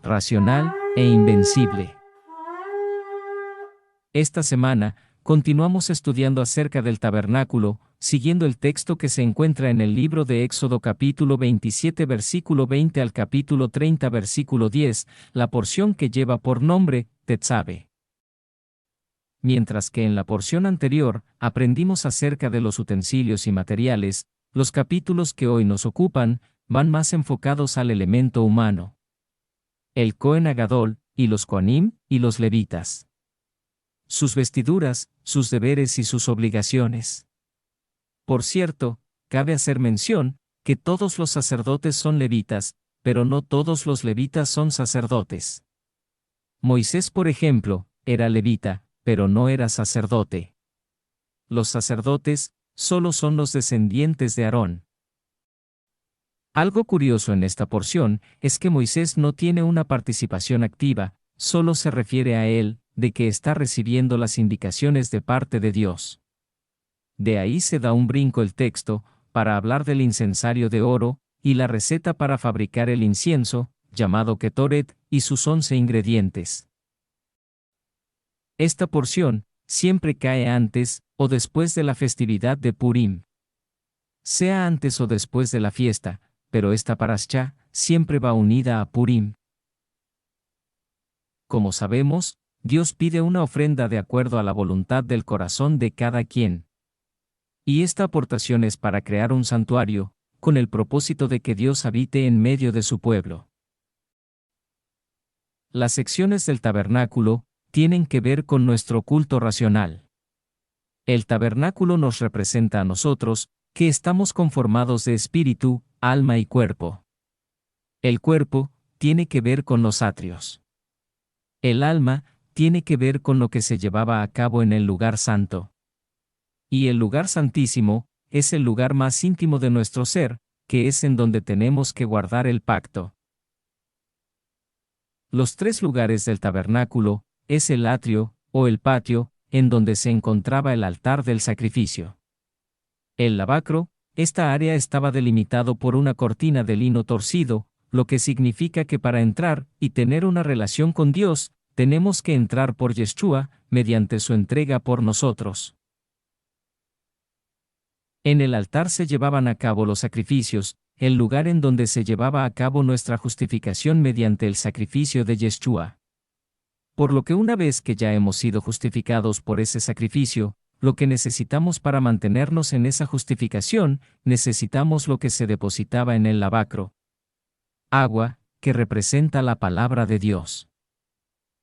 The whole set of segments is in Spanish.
racional e invencible. Esta semana, continuamos estudiando acerca del tabernáculo, siguiendo el texto que se encuentra en el libro de Éxodo capítulo 27 versículo 20 al capítulo 30 versículo 10, la porción que lleva por nombre, Tetzabe. Mientras que en la porción anterior, aprendimos acerca de los utensilios y materiales, los capítulos que hoy nos ocupan, van más enfocados al elemento humano. El Cohen Agadol, y los Kohanim, y los levitas. Sus vestiduras, sus deberes y sus obligaciones. Por cierto, cabe hacer mención, que todos los sacerdotes son levitas, pero no todos los levitas son sacerdotes. Moisés, por ejemplo, era levita, pero no era sacerdote. Los sacerdotes, solo son los descendientes de Aarón. Algo curioso en esta porción, es que Moisés no tiene una participación activa, solo se refiere a él, de que está recibiendo las indicaciones de parte de Dios. De ahí se da un brinco el texto, para hablar del incensario de oro, y la receta para fabricar el incienso, llamado Ketoret, y sus 11 ingredientes. Esta porción, siempre cae antes, o después de la festividad de Purim. Sea antes o después de la fiesta, pero esta parashá, siempre va unida a Purim. Como sabemos, Dios pide una ofrenda de acuerdo a la voluntad del corazón de cada quien. Y esta aportación es para crear un santuario, con el propósito de que Dios habite en medio de su pueblo. Las secciones del tabernáculo tienen que ver con nuestro culto racional. El tabernáculo nos representa a nosotros, que estamos conformados de espíritu, alma y cuerpo. El cuerpo tiene que ver con los atrios. El alma tiene que ver con lo que se llevaba a cabo en el lugar santo. Y el lugar santísimo es el lugar más íntimo de nuestro ser, que es en donde tenemos que guardar el pacto. Los 3 lugares del tabernáculo es el atrio, o el patio, en donde se encontraba el altar del sacrificio. El lavacro, esta área estaba delimitado por una cortina de lino torcido, lo que significa que para entrar y tener una relación con Dios, tenemos que entrar por Yeshua, mediante su entrega por nosotros. En el altar se llevaban a cabo los sacrificios, el lugar en donde se llevaba a cabo nuestra justificación mediante el sacrificio de Yeshua. Por lo que una vez que ya hemos sido justificados por ese sacrificio, lo que necesitamos para mantenernos en esa justificación, necesitamos lo que se depositaba en el lavacro. Agua, que representa la palabra de Dios.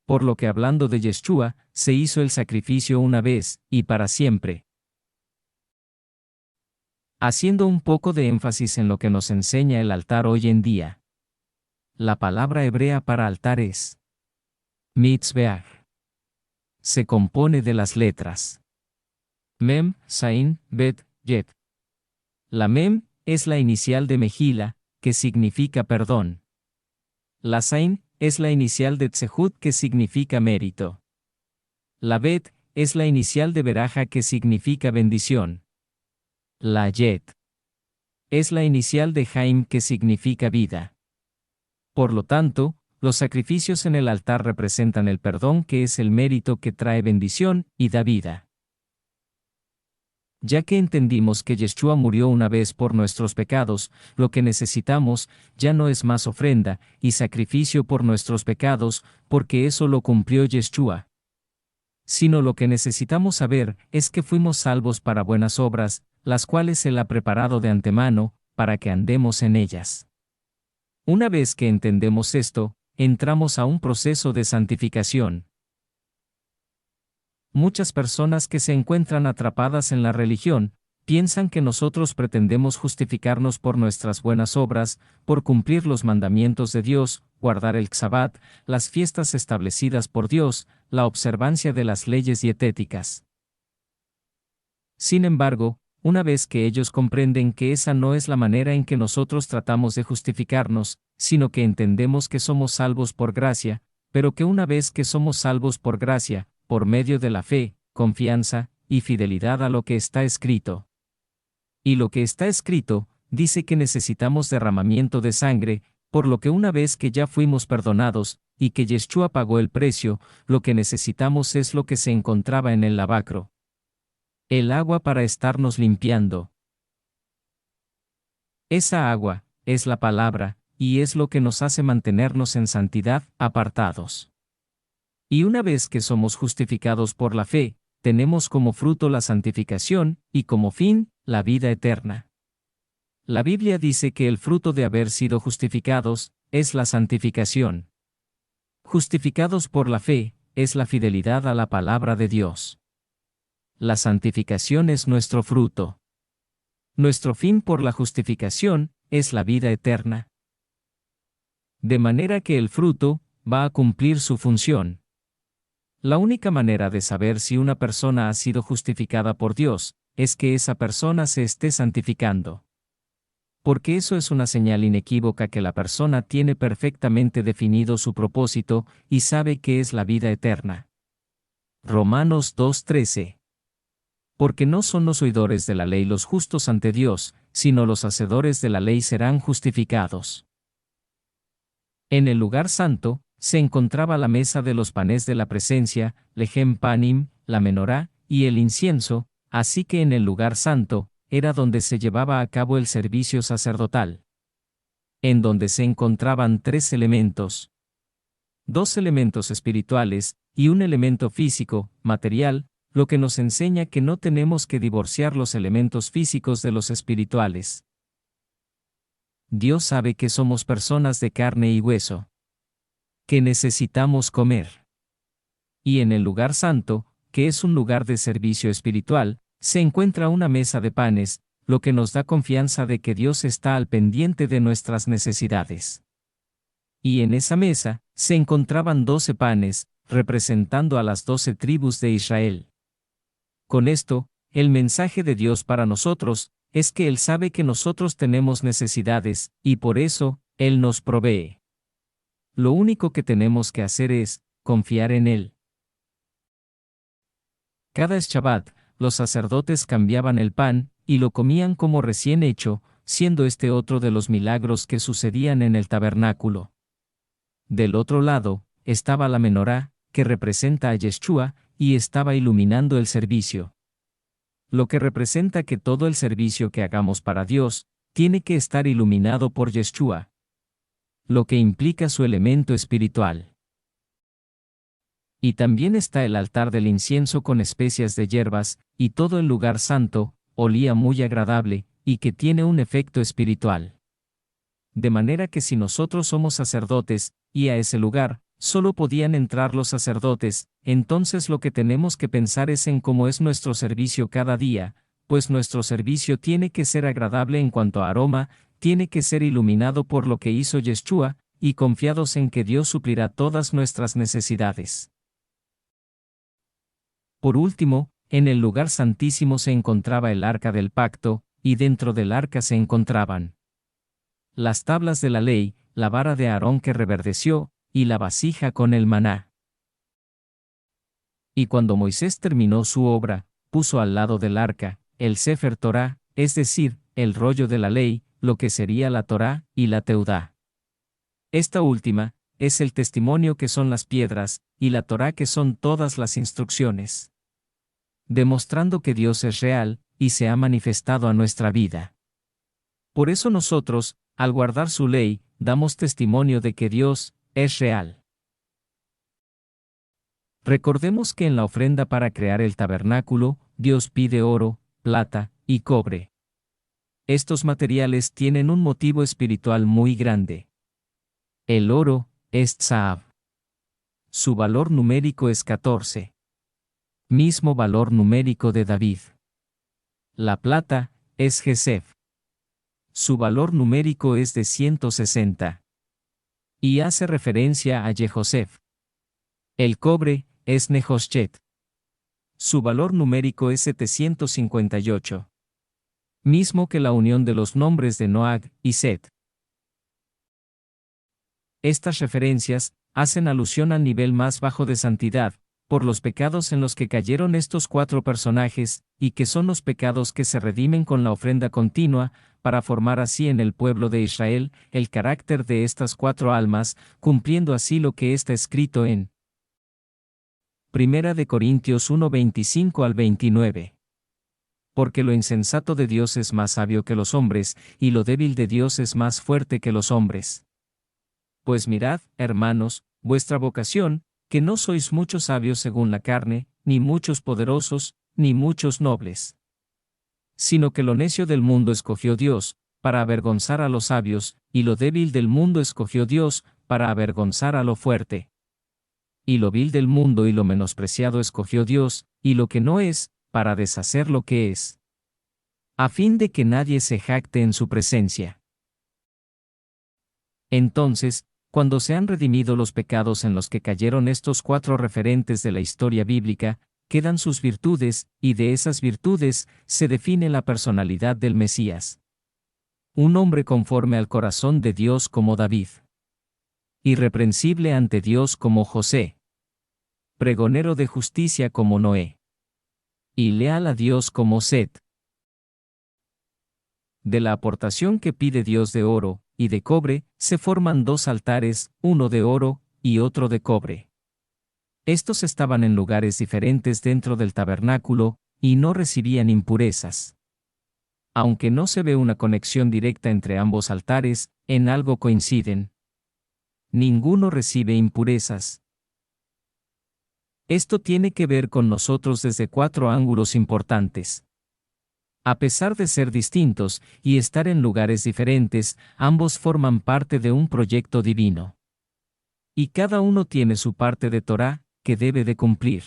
Por lo que hablando de Yeshua, se hizo el sacrificio una vez, y para siempre. Haciendo un poco de énfasis en lo que nos enseña el altar hoy en día. La palabra hebrea para altar es Mitzbeach. Se compone de las letras Mem, Zain, Bet, Yet. La Mem es la inicial de Mejila, que significa perdón. La Zain es la inicial de Tzehut, que significa mérito. La Bet es la inicial de Beraja, que significa bendición. La Yet es la inicial de Jaim, que significa vida. Por lo tanto, los sacrificios en el altar representan el perdón, que es el mérito que trae bendición y da vida. Ya que entendimos que Yeshua murió una vez por nuestros pecados, lo que necesitamos ya no es más ofrenda y sacrificio por nuestros pecados, porque eso lo cumplió Yeshua. Sino lo que necesitamos saber es que fuimos salvos para buenas obras, las cuales Él ha preparado de antemano, para que andemos en ellas. Una vez que entendemos esto, entramos a un proceso de santificación. Muchas personas que se encuentran atrapadas en la religión, piensan que nosotros pretendemos justificarnos por nuestras buenas obras, por cumplir los mandamientos de Dios, guardar el Sabbat, las fiestas establecidas por Dios, la observancia de las leyes dietéticas. Sin embargo, una vez que ellos comprenden que esa no es la manera en que nosotros tratamos de justificarnos, sino que entendemos que somos salvos por gracia, pero que una vez que somos salvos por gracia, por medio de la fe, confianza y fidelidad a lo que está escrito. Y lo que está escrito, dice que necesitamos derramamiento de sangre, Por lo que una vez que ya fuimos perdonados, y que Yeshua pagó el precio, lo que necesitamos es lo que se encontraba en el lavacro. El agua para estarnos limpiando. Esa agua, es la palabra, y es lo que nos hace mantenernos en santidad, apartados. Y una vez que somos justificados por la fe, tenemos como fruto la santificación, y como fin, la vida eterna. La Biblia dice que el fruto de haber sido justificados, es la santificación. Justificados por la fe, es la fidelidad a la palabra de Dios. La santificación es nuestro fruto. Nuestro fin por la justificación, es la vida eterna. De manera que el fruto, va a cumplir su función. La única manera de saber si una persona ha sido justificada por Dios, es que esa persona se esté santificando. Porque eso es una señal inequívoca que la persona tiene perfectamente definido su propósito, y sabe que es la vida eterna. Romanos 2:13. Porque no son los oidores de la ley los justos ante Dios, sino los hacedores de la ley serán justificados. En el lugar santo, se encontraba la mesa de los panes de la presencia, lejem panim, la menorá, y el incienso, así que en el lugar santo, era donde se llevaba a cabo el servicio sacerdotal. En donde se encontraban 3 elementos. 2 elementos espirituales, y un elemento físico, material, lo que nos enseña que no tenemos que divorciar los elementos físicos de los espirituales. Dios sabe que somos personas de carne y hueso. Que necesitamos comer. Y en el lugar santo, que es un lugar de servicio espiritual, se encuentra una mesa de panes, lo que nos da confianza de que Dios está al pendiente de nuestras necesidades. Y en esa mesa, se encontraban 12 panes, representando a las 12 tribus de Israel. Con esto, el mensaje de Dios para nosotros, es que Él sabe que nosotros tenemos necesidades, y por eso, Él nos provee. Lo único que tenemos que hacer es, confiar en Él. Cada Shabbat, los sacerdotes cambiaban el pan, y lo comían como recién hecho, siendo este otro de los milagros que sucedían en el tabernáculo. Del otro lado, estaba la menorá, que representa a Yeshua, y estaba iluminando el servicio. Lo que representa que todo el servicio que hagamos para Dios, tiene que estar iluminado por Yeshua. Lo que implica su elemento espiritual. Y también está el altar del incienso con especias de hierbas, y todo el lugar santo, olía muy agradable, y que tiene un efecto espiritual. De manera que si nosotros somos sacerdotes, y a ese lugar, solo podían entrar los sacerdotes, entonces lo que tenemos que pensar es en cómo es nuestro servicio cada día, pues nuestro servicio tiene que ser agradable en cuanto a aroma, tiene que ser iluminado por lo que hizo Yeshua, y confiados en que Dios suplirá todas nuestras necesidades. Por último, en el lugar santísimo se encontraba el arca del pacto, y dentro del arca se encontraban las tablas de la ley, la vara de Aarón que reverdeció, y la vasija con el maná. Y cuando Moisés terminó su obra, puso al lado del arca, el Sefer Torá, es decir, el rollo de la ley, lo que sería la Torá, y la Teudá. Esta última, es el testimonio que son las piedras, y la Torá que son todas las instrucciones. Demostrando que Dios es real, y se ha manifestado a nuestra vida. Por eso nosotros, al guardar su ley, damos testimonio de que Dios es real. Recordemos que en la ofrenda para crear el tabernáculo, Dios pide oro, plata y cobre. Estos materiales tienen un motivo espiritual muy grande. El oro es Tzahav. Su valor numérico es 14. Mismo valor numérico de David. La plata es Gesef. Su valor numérico es de 160. Y hace referencia a Jehosef. El cobre es Nehoshchet. Su valor numérico es 758. Mismo que la unión de los nombres de Noag y Set. Estas referencias hacen alusión al nivel más bajo de santidad, por los pecados en los que cayeron estos 4 personajes, y que son los pecados que se redimen con la ofrenda continua, para formar así en el pueblo de Israel el carácter de estas 4 almas, cumpliendo así lo que está escrito en 1 Corintios 1:25 al 29. Porque lo insensato de Dios es más sabio que los hombres, y lo débil de Dios es más fuerte que los hombres. Pues mirad, hermanos, vuestra vocación, que no sois muchos sabios según la carne, ni muchos poderosos, ni muchos nobles. Sino que lo necio del mundo escogió Dios, para avergonzar a los sabios, y lo débil del mundo escogió Dios, para avergonzar a lo fuerte. Y lo vil del mundo y lo menospreciado escogió Dios, y lo que no es, para deshacer lo que es. A fin de que nadie se jacte en su presencia. Entonces, cuando se han redimido los pecados en los que cayeron estos 4 referentes de la historia bíblica, quedan sus virtudes, y de esas virtudes se define la personalidad del Mesías. Un hombre conforme al corazón de Dios como David. Irreprensible ante Dios como José. Pregonero de justicia como Noé. Y leal a Dios como Set. De la aportación que pide Dios de oro y de cobre, se forman 2 altares, uno de oro y otro de cobre. Estos estaban en lugares diferentes dentro del tabernáculo, y no recibían impurezas. Aunque no se ve una conexión directa entre ambos altares, en algo coinciden. Ninguno recibe impurezas. Esto tiene que ver con nosotros desde 4 ángulos importantes. A pesar de ser distintos y estar en lugares diferentes, ambos forman parte de un proyecto divino. Y cada uno tiene su parte de Torá, que debe de cumplir.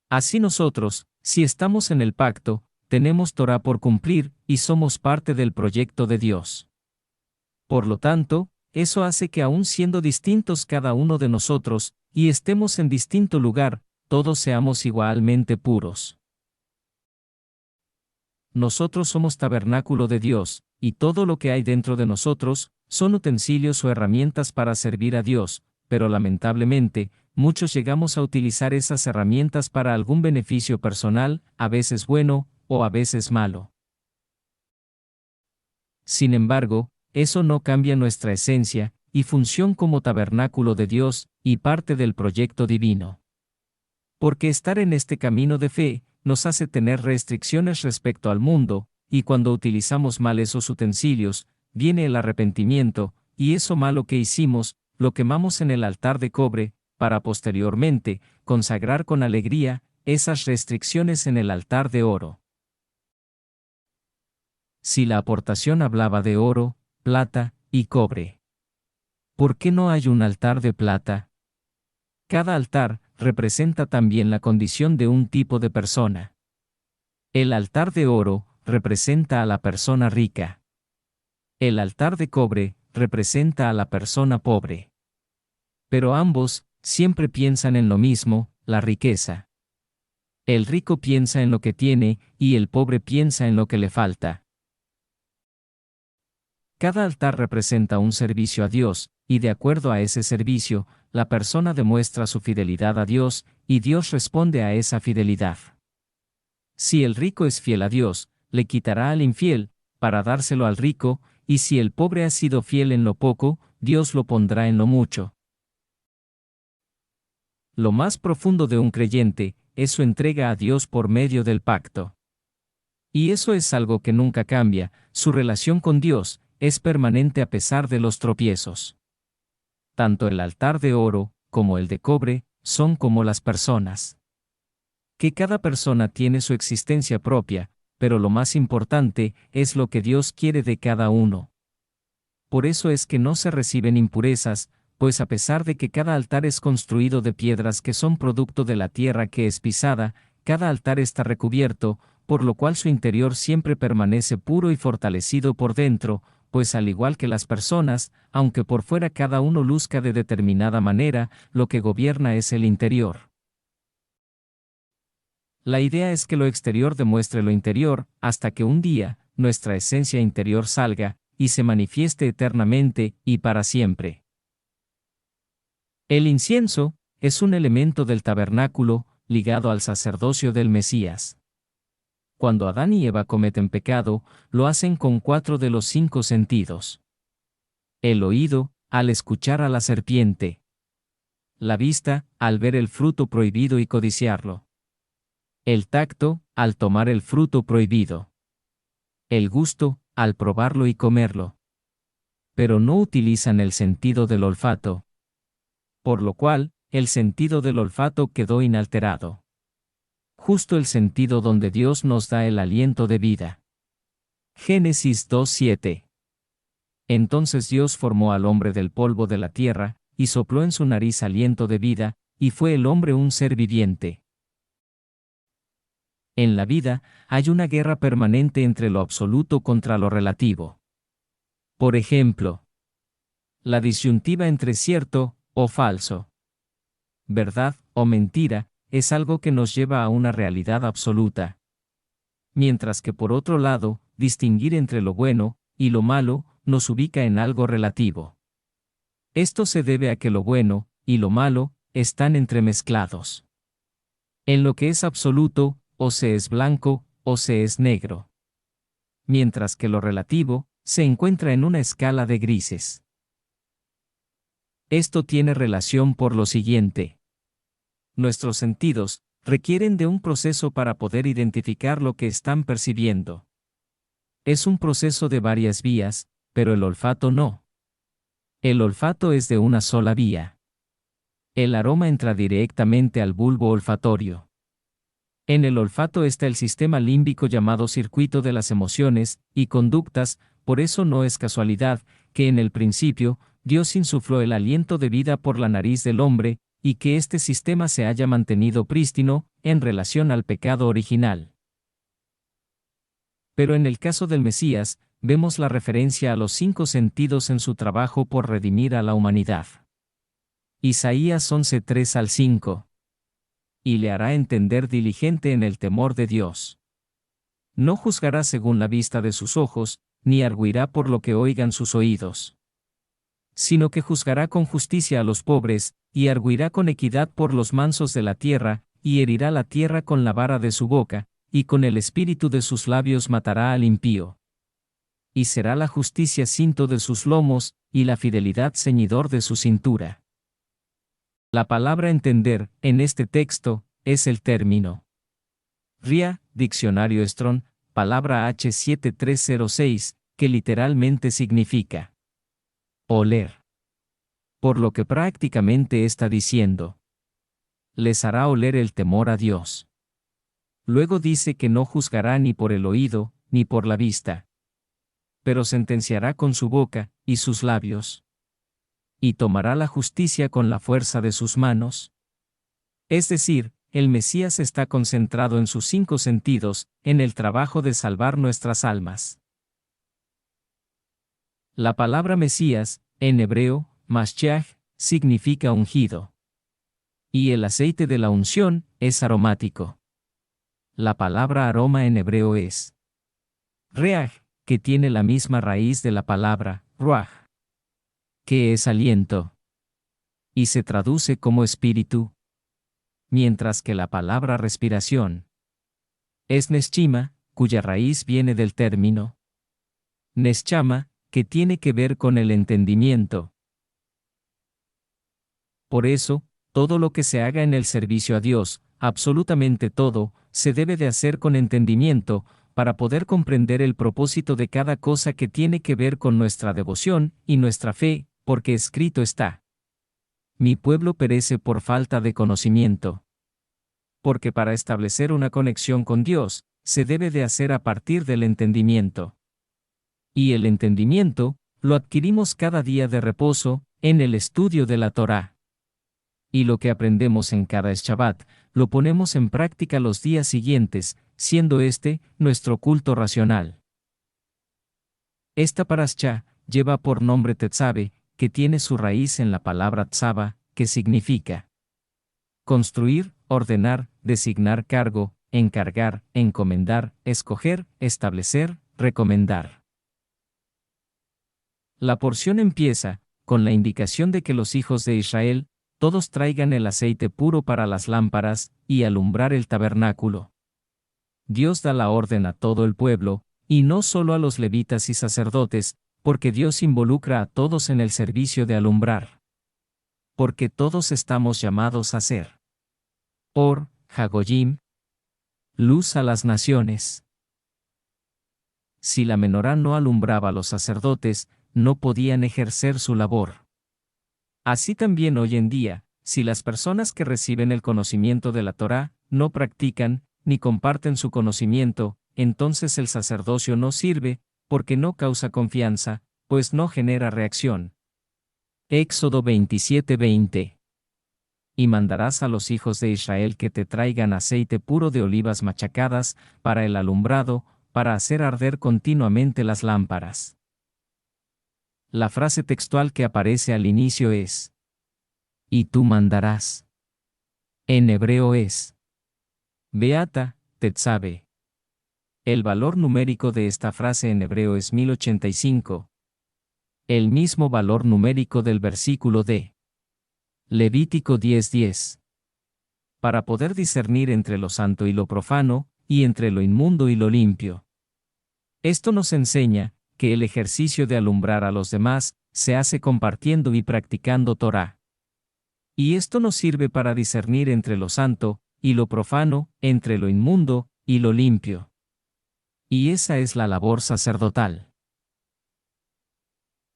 Así nosotros, si estamos en el pacto, tenemos Torá por cumplir y somos parte del proyecto de Dios. Por lo tanto, eso hace que aun siendo distintos cada uno de nosotros, y estemos en distinto lugar, todos seamos igualmente puros. Nosotros somos tabernáculo de Dios, y todo lo que hay dentro de nosotros, son utensilios o herramientas para servir a Dios, pero lamentablemente, muchos llegamos a utilizar esas herramientas para algún beneficio personal, a veces bueno, o a veces malo. Sin embargo, eso no cambia nuestra esencia y función como tabernáculo de Dios, y parte del proyecto divino. Porque estar en este camino de fe, nos hace tener restricciones respecto al mundo, y cuando utilizamos mal esos utensilios, viene el arrepentimiento, y eso malo que hicimos, lo quemamos en el altar de cobre, para posteriormente, consagrar con alegría, esas restricciones en el altar de oro. Si la aportación hablaba de oro, plata y cobre, ¿por qué no hay un altar de plata? Cada altar representa también la condición de un tipo de persona. El altar de oro representa a la persona rica. El altar de cobre representa a la persona pobre. Pero ambos siempre piensan en lo mismo, la riqueza. El rico piensa en lo que tiene y el pobre piensa en lo que le falta. Cada altar representa un servicio a Dios, y de acuerdo a ese servicio, la persona demuestra su fidelidad a Dios, y Dios responde a esa fidelidad. Si el rico es fiel a Dios, le quitará al infiel, para dárselo al rico, y si el pobre ha sido fiel en lo poco, Dios lo pondrá en lo mucho. Lo más profundo de un creyente es su entrega a Dios por medio del pacto. Y eso es algo que nunca cambia, su relación con Dios es permanente a pesar de los tropiezos. Tanto el altar de oro, como el de cobre, son como las personas. Que cada persona tiene su existencia propia, pero lo más importante es lo que Dios quiere de cada uno. Por eso es que no se reciben impurezas, pues a pesar de que cada altar es construido de piedras que son producto de la tierra que es pisada, cada altar está recubierto, por lo cual su interior siempre permanece puro y fortalecido por dentro, pues al igual que las personas, aunque por fuera cada uno luzca de determinada manera, lo que gobierna es el interior. La idea es que lo exterior demuestre lo interior, hasta que un día, nuestra esencia interior salga, y se manifieste eternamente, y para siempre. El incienso es un elemento del tabernáculo, ligado al sacerdocio del Mesías. Cuando Adán y Eva cometen pecado, lo hacen con 4 de los 5 sentidos. El oído, al escuchar a la serpiente. La vista, al ver el fruto prohibido y codiciarlo. El tacto, al tomar el fruto prohibido. El gusto, al probarlo y comerlo. Pero no utilizan el sentido del olfato. Por lo cual, el sentido del olfato quedó inalterado. Justo el sentido donde Dios nos da el aliento de vida. Génesis 2:7. Entonces Dios formó al hombre del polvo de la tierra, y sopló en su nariz aliento de vida, y fue el hombre un ser viviente. En la vida, hay una guerra permanente entre lo absoluto contra lo relativo. Por ejemplo, la disyuntiva entre cierto o falso, verdad o mentira, es algo que nos lleva a una realidad absoluta. Mientras que por otro lado, distinguir entre lo bueno y lo malo nos ubica en algo relativo. Esto se debe a que lo bueno y lo malo están entremezclados. En lo que es absoluto, o se es blanco, o se es negro. Mientras que lo relativo se encuentra en una escala de grises. Esto tiene relación por lo siguiente. Nuestros sentidos requieren de un proceso para poder identificar lo que están percibiendo. Es un proceso de varias vías, pero el olfato no. El olfato es de una sola vía. El aroma entra directamente al bulbo olfatorio. En el olfato está el sistema límbico llamado circuito de las emociones y conductas, por eso no es casualidad que en el principio Dios insufló el aliento de vida por la nariz del hombre, y que este sistema se haya mantenido prístino en relación al pecado original. Pero en el caso del Mesías, vemos la referencia a los 5 sentidos en su trabajo por redimir a la humanidad. Isaías 11:3-5. Y le hará entender diligente en el temor de Dios. No juzgará según la vista de sus ojos, ni arguirá por lo que oigan sus oídos. Sino que juzgará con justicia a los pobres, y arguirá con equidad por los mansos de la tierra, y herirá la tierra con la vara de su boca, y con el espíritu de sus labios matará al impío. Y será la justicia cinto de sus lomos, y la fidelidad ceñidor de su cintura. La palabra entender, en este texto, es el término. RIA, Diccionario Strong, palabra H7306, que literalmente significa oler. Por lo que prácticamente está diciendo: les hará oler el temor a Dios. Luego dice que no juzgará ni por el oído, ni por la vista. Pero sentenciará con su boca, y sus labios. Y tomará la justicia con la fuerza de sus manos. Es decir, el Mesías está concentrado en sus 5 sentidos, en el trabajo de salvar nuestras almas. La palabra Mesías, en hebreo, Mashiach, significa ungido. Y el aceite de la unción es aromático. La palabra aroma en hebreo es reaj, que tiene la misma raíz de la palabra ruaj, que es aliento, y se traduce como espíritu. Mientras que la palabra respiración es neshima, cuya raíz viene del término neshama, que tiene que ver con el entendimiento. Por eso, todo lo que se haga en el servicio a Dios, absolutamente todo, se debe de hacer con entendimiento, para poder comprender el propósito de cada cosa que tiene que ver con nuestra devoción y nuestra fe, porque escrito está: mi pueblo perece por falta de conocimiento. Porque para establecer una conexión con Dios, se debe de hacer a partir del entendimiento. Y el entendimiento, lo adquirimos cada día de reposo, en el estudio de la Torá. Y lo que aprendemos en cada Shabbat, lo ponemos en práctica los días siguientes, siendo este, nuestro culto racional. Esta parashá lleva por nombre Tetzabe, que tiene su raíz en la palabra tzaba, que significa construir, ordenar, designar cargo, encargar, encomendar, escoger, establecer, recomendar. La porción empieza con la indicación de que los hijos de Israel todos traigan el aceite puro para las lámparas y alumbrar el tabernáculo. Dios da la orden a todo el pueblo, y no solo a los levitas y sacerdotes, porque Dios involucra a todos en el servicio de alumbrar. Porque todos estamos llamados a ser Or, Hagoyim, luz a las naciones. Si la menorá no alumbraba a los sacerdotes, no podían ejercer su labor. Así también hoy en día, si las personas que reciben el conocimiento de la Torá no practican, ni comparten su conocimiento, entonces el sacerdocio no sirve, porque no causa confianza, pues no genera reacción. Éxodo 27:20. Y mandarás a los hijos de Israel que te traigan aceite puro de olivas machacadas, para el alumbrado, para hacer arder continuamente las lámparas. La frase textual que aparece al inicio es: y tú mandarás. En hebreo es Beata, Tetzabe. El valor numérico de esta frase en hebreo es 1085. El mismo valor numérico del versículo de Levítico 10:10. Para poder discernir entre lo santo y lo profano, y entre lo inmundo y lo limpio. Esto nos enseña que el ejercicio de alumbrar a los demás se hace compartiendo y practicando Torá. Y esto nos sirve para discernir entre lo santo y lo profano, entre lo inmundo y lo limpio. Y esa es la labor sacerdotal.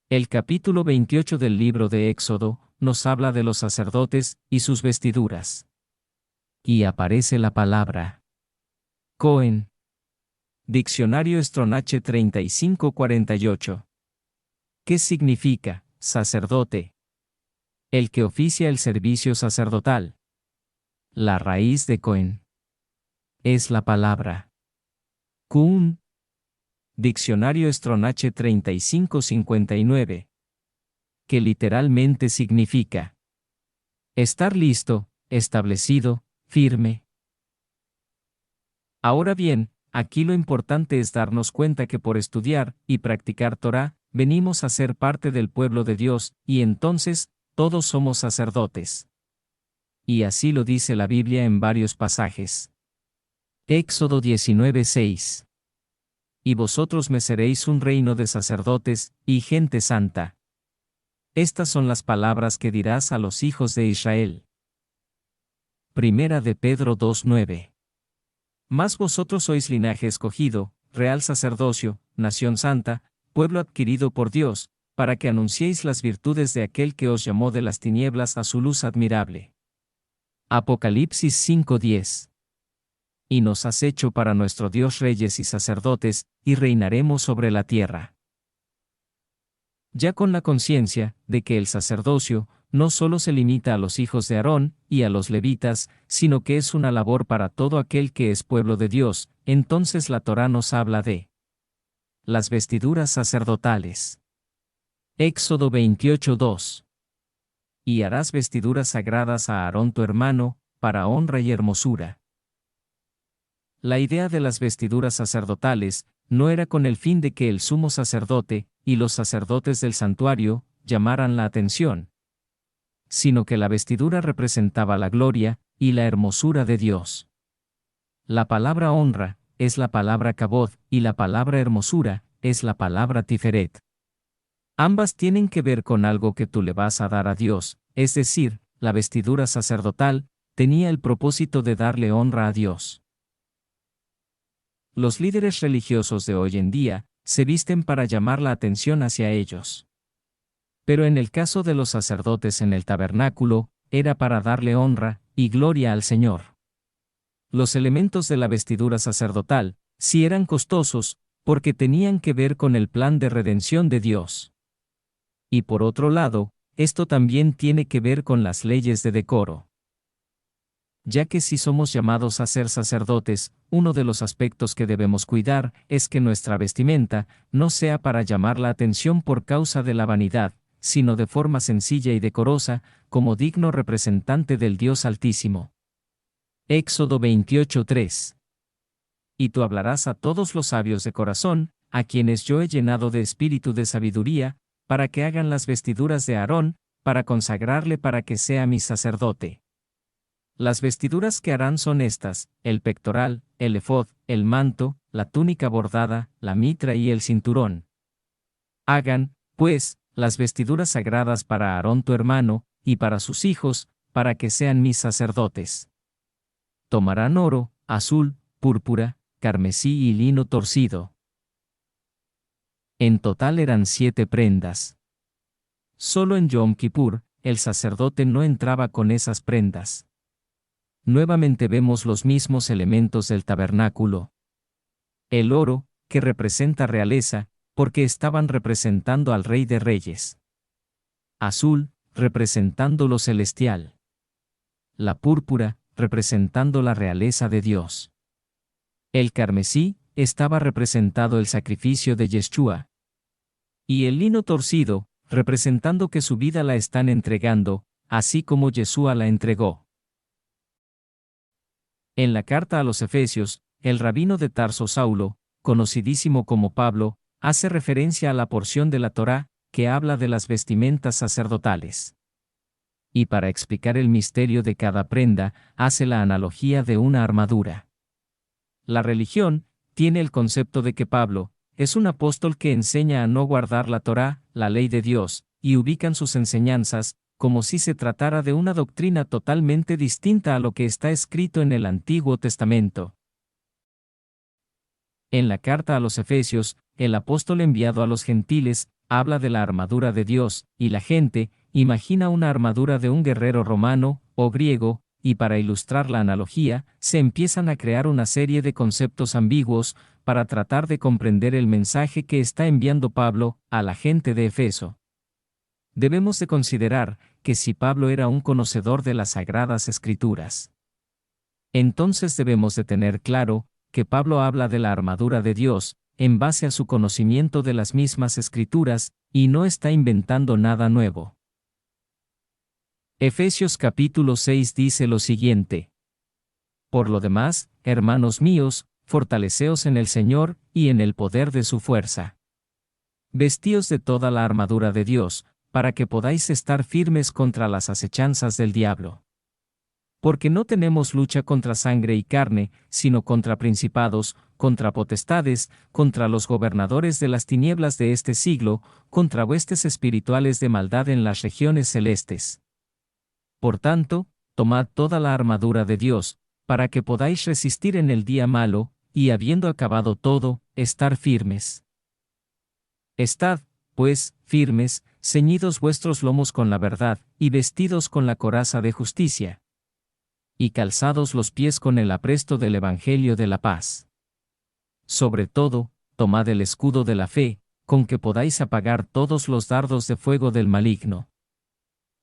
El capítulo 28 del libro de Éxodo nos habla de los sacerdotes y sus vestiduras. Y aparece la palabra Cohen. Diccionario Stronach 3548. ¿Qué significa sacerdote? El que oficia el servicio sacerdotal. La raíz de Cohen es la palabra Kun. Diccionario Stronach 3559. Que literalmente significa estar listo, establecido, firme. Ahora bien, aquí lo importante es darnos cuenta que por estudiar y practicar Torá, venimos a ser parte del pueblo de Dios, y entonces, todos somos sacerdotes. Y así lo dice la Biblia en varios pasajes. Éxodo 19:6. Y vosotros me seréis un reino de sacerdotes, y gente santa. Estas son las palabras que dirás a los hijos de Israel. Primera de Pedro 2:9. Mas vosotros sois linaje escogido, real sacerdocio, nación santa, pueblo adquirido por Dios, para que anunciéis las virtudes de aquel que os llamó de las tinieblas a su luz admirable. Apocalipsis 5:10. Y nos has hecho para nuestro Dios reyes y sacerdotes, y reinaremos sobre la tierra. Ya con la conciencia de que el sacerdocio no solo se limita a los hijos de Aarón y a los levitas, sino que es una labor para todo aquel que es pueblo de Dios, entonces la Torá nos habla de las vestiduras sacerdotales. Éxodo 28:2. Y harás vestiduras sagradas a Aarón tu hermano, para honra y hermosura. La idea de las vestiduras sacerdotales no era con el fin de que el sumo sacerdote y los sacerdotes del santuario llamaran la atención, sino que la vestidura representaba la gloria y la hermosura de Dios. La palabra honra es la palabra kabod y la palabra hermosura es la palabra tiferet. Ambas tienen que ver con algo que tú le vas a dar a Dios, es decir, la vestidura sacerdotal tenía el propósito de darle honra a Dios. Los líderes religiosos de hoy en día se visten para llamar la atención hacia ellos. Pero en el caso de los sacerdotes en el tabernáculo, era para darle honra y gloria al Señor. Los elementos de la vestidura sacerdotal sí eran costosos, porque tenían que ver con el plan de redención de Dios. Y por otro lado, esto también tiene que ver con las leyes de decoro. Ya que si somos llamados a ser sacerdotes, uno de los aspectos que debemos cuidar es que nuestra vestimenta no sea para llamar la atención por causa de la vanidad, sino de forma sencilla y decorosa, como digno representante del Dios Altísimo. Éxodo 28:3. Y tú hablarás a todos los sabios de corazón, a quienes yo he llenado de espíritu de sabiduría, para que hagan las vestiduras de Aarón, para consagrarle para que sea mi sacerdote. Las vestiduras que harán son estas: el pectoral, el efod, el manto, la túnica bordada, la mitra y el cinturón. Hagan, pues, las vestiduras sagradas para Aarón tu hermano, y para sus hijos, para que sean mis sacerdotes. Tomarán oro, azul, púrpura, carmesí y lino torcido. En total eran 7 prendas. Solo en Yom Kippur, el sacerdote no entraba con esas prendas. Nuevamente vemos los mismos elementos del tabernáculo. El oro, que representa realeza, porque estaban representando al Rey de Reyes. Azul, representando lo celestial. La púrpura, representando la realeza de Dios. El carmesí, estaba representado el sacrificio de Yeshua. Y el lino torcido, representando que su vida la están entregando, así como Yeshua la entregó. En la carta a los Efesios, el rabino de Tarso Saulo, conocidísimo como Pablo, hace referencia a la porción de la Torá, que habla de las vestimentas sacerdotales. Y para explicar el misterio de cada prenda, hace la analogía de una armadura. La religión tiene el concepto de que Pablo es un apóstol que enseña a no guardar la Torá, la ley de Dios, y ubican sus enseñanzas, como si se tratara de una doctrina totalmente distinta a lo que está escrito en el Antiguo Testamento. En la carta a los Efesios, el apóstol enviado a los gentiles, habla de la armadura de Dios, y la gente imagina una armadura de un guerrero romano o griego, y para ilustrar la analogía, se empiezan a crear una serie de conceptos ambiguos, para tratar de comprender el mensaje que está enviando Pablo a la gente de Efeso. Debemos de considerar que si Pablo era un conocedor de las Sagradas Escrituras, entonces debemos de tener claro que Pablo habla de la armadura de Dios, en base a su conocimiento de las mismas Escrituras, y no está inventando nada nuevo. Efesios capítulo 6 dice lo siguiente: Por lo demás, hermanos míos, fortaleceos en el Señor y en el poder de su fuerza. Vestíos de toda la armadura de Dios, para que podáis estar firmes contra las acechanzas del diablo. Porque no tenemos lucha contra sangre y carne, sino contra principados, contra potestades, contra los gobernadores de las tinieblas de este siglo, contra huestes espirituales de maldad en las regiones celestes. Por tanto, tomad toda la armadura de Dios, para que podáis resistir en el día malo, y habiendo acabado todo, estar firmes. Estad, pues, firmes, ceñidos vuestros lomos con la verdad, y vestidos con la coraza de justicia. Y calzados los pies con el apresto del Evangelio de la paz. Sobre todo, tomad el escudo de la fe, con que podáis apagar todos los dardos de fuego del maligno.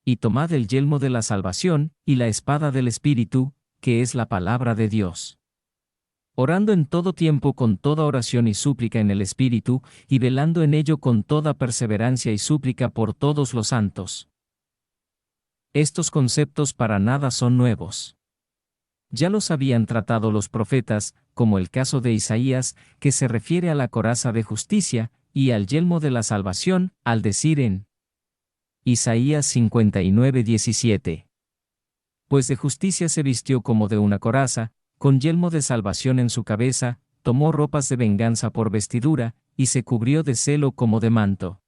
Y tomad el yelmo de la salvación, y la espada del Espíritu, que es la palabra de Dios. Orando en todo tiempo con toda oración y súplica en el Espíritu, y velando en ello con toda perseverancia y súplica por todos los santos. Estos conceptos para nada son nuevos. Ya los habían tratado los profetas, como el caso de Isaías, que se refiere a la coraza de justicia, y al yelmo de la salvación, al decir en Isaías 59:17. Pues de justicia se vistió como de una coraza, con yelmo de salvación en su cabeza, tomó ropas de venganza por vestidura, y se cubrió de celo como de manto.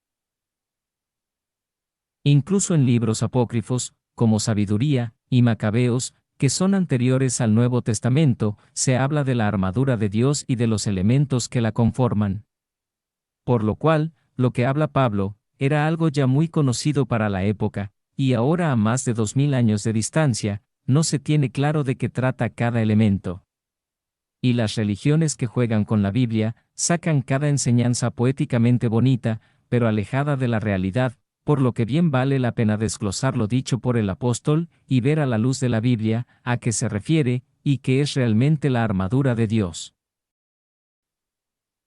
Incluso en libros apócrifos, como Sabiduría y Macabeos, que son anteriores al Nuevo Testamento, se habla de la armadura de Dios y de los elementos que la conforman. Por lo cual, lo que habla Pablo, era algo ya muy conocido para la época, y ahora a más de 2000 años de distancia, no se tiene claro de qué trata cada elemento. Y las religiones que juegan con la Biblia, sacan cada enseñanza poéticamente bonita, pero alejada de la realidad, por lo que bien vale la pena desglosar lo dicho por el apóstol, y ver a la luz de la Biblia, a qué se refiere, y qué es realmente la armadura de Dios.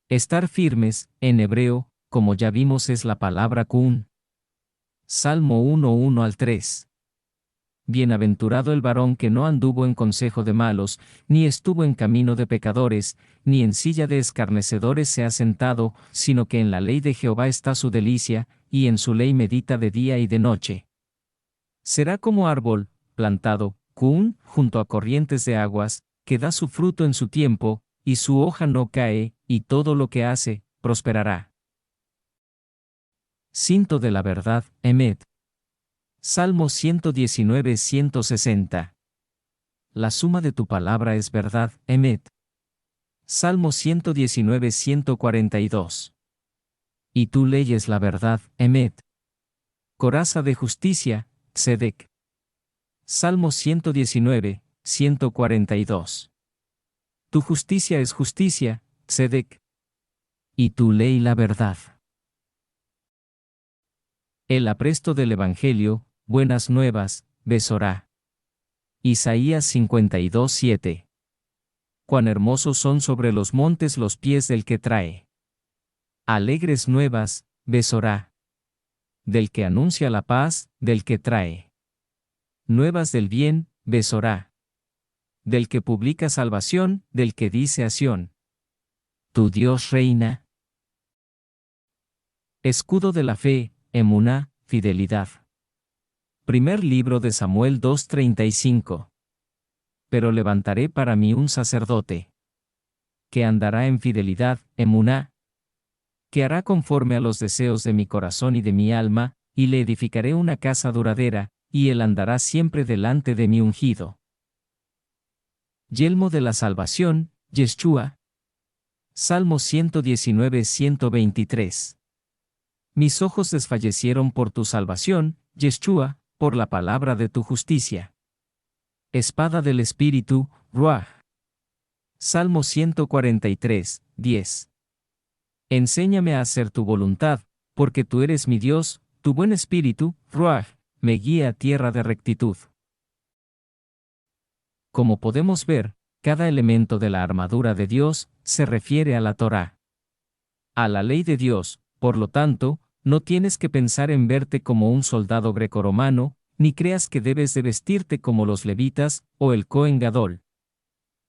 Estar firmes, en hebreo, como ya vimos, es la palabra kun. Salmo 1:1 al 3. Bienaventurado el varón que no anduvo en consejo de malos, ni estuvo en camino de pecadores, ni en silla de escarnecedores se ha sentado, sino que en la ley de Jehová está su delicia, y en su ley medita de día y de noche. Será como árbol, plantado, Kun, junto a corrientes de aguas, que da su fruto en su tiempo, y su hoja no cae, y todo lo que hace, prosperará. Cinto de la verdad, Emet. Salmo 119-160. La suma de tu palabra es verdad, Emet. Salmo 119-142. Y tú leyes la verdad, Emet. Coraza de justicia, Tzedek. Salmo 119-142. Tu justicia es justicia, Tzedek. Y tu ley la verdad. El apresto del Evangelio, buenas nuevas, Besorá. Isaías 52:7. Cuán hermosos son sobre los montes los pies del que trae alegres nuevas, Besorá. Del que anuncia la paz, del que trae nuevas del bien, Besorá. Del que publica salvación, del que dice a Sión: tu Dios reina. Escudo de la fe, Emuná, fidelidad. Primer libro de Samuel 2:35. Pero levantaré para mí un sacerdote que andará en fidelidad, Emuná, que hará conforme a los deseos de mi corazón y de mi alma, y le edificaré una casa duradera, y él andará siempre delante de mi ungido. Yelmo de la salvación, Yeshua. Salmo 119-123. Mis ojos desfallecieron por tu salvación, Yeshua, por la palabra de tu justicia. Espada del Espíritu, Ruach. Salmo 143:10. Enséñame a hacer tu voluntad, porque tú eres mi Dios, tu buen espíritu, Ruach, me guía a tierra de rectitud. Como podemos ver, cada elemento de la armadura de Dios se refiere a la Torá. A la ley de Dios, por lo tanto, no tienes que pensar en verte como un soldado grecorromano, ni creas que debes de vestirte como los levitas o el Cohen Gadol.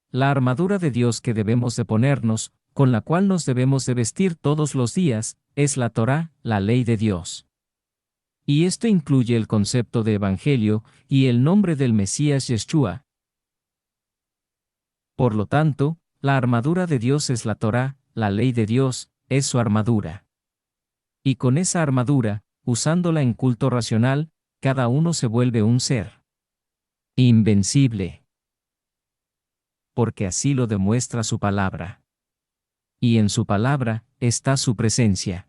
La armadura de Dios que debemos de ponernos, con la cual nos debemos de vestir todos los días, es la Torá, la ley de Dios. Y esto incluye el concepto de evangelio y el nombre del Mesías Yeshua. Por lo tanto, la armadura de Dios es la Torá, la ley de Dios, es su armadura. Y con esa armadura, usándola en culto racional, cada uno se vuelve un ser invencible. Porque así lo demuestra su palabra. Y en su palabra está su presencia.